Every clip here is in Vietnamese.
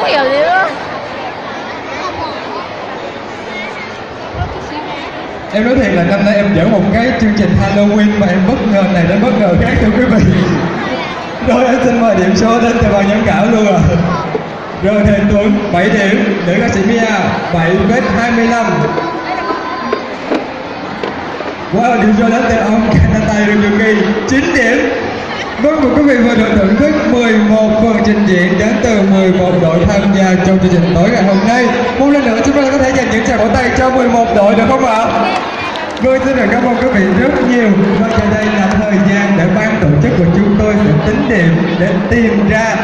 hiểu gì nữa. Em nói thiệt là năm nay em dẫn một cái chương trình Halloween mà em bất ngờ này đến bất ngờ khác thưa quý vị. Rồi em xin mời điểm số đến từ ban giám khảo luôn ạ. Rồi Thầy Tuấn 7 điểm, nữ ca sĩ Mia 7,25. Wow, điểm số đến từ ông Kanata Ryuki 9 điểm. Vâng, một quý vị vừa được thưởng thức 11 phần trình diễn đến từ 11 đội tham gia trong chương trình tối ngày hôm nay. Một lần nữa chúng ta có thể dành những tràng vỗ tay cho 11 đội được không ạ? Vâng, xin được cảm ơn quý vị rất nhiều. Và giờ đây là thời gian để ban tổ chức của chúng tôi sẽ tính điểm để tìm ra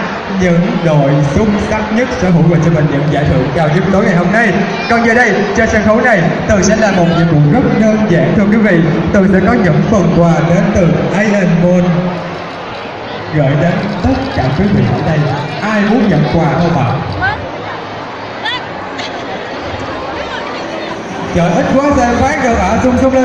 những đội xuất sắc nhất sở hữu và cho mình những giải thưởng cao nhất tối ngày hôm nay. Còn giờ đây, trên sân khấu này, Tường sẽ làm một nhiệm vụ rất đơn giản thưa quý vị. Tường sẽ có những phần quà đến từ Iron Mall gửi đến tất cả quý vị ở đây. Ai muốn nhận quà không ạ? Trời ít quá sao em phát được ạ, sung sung lên.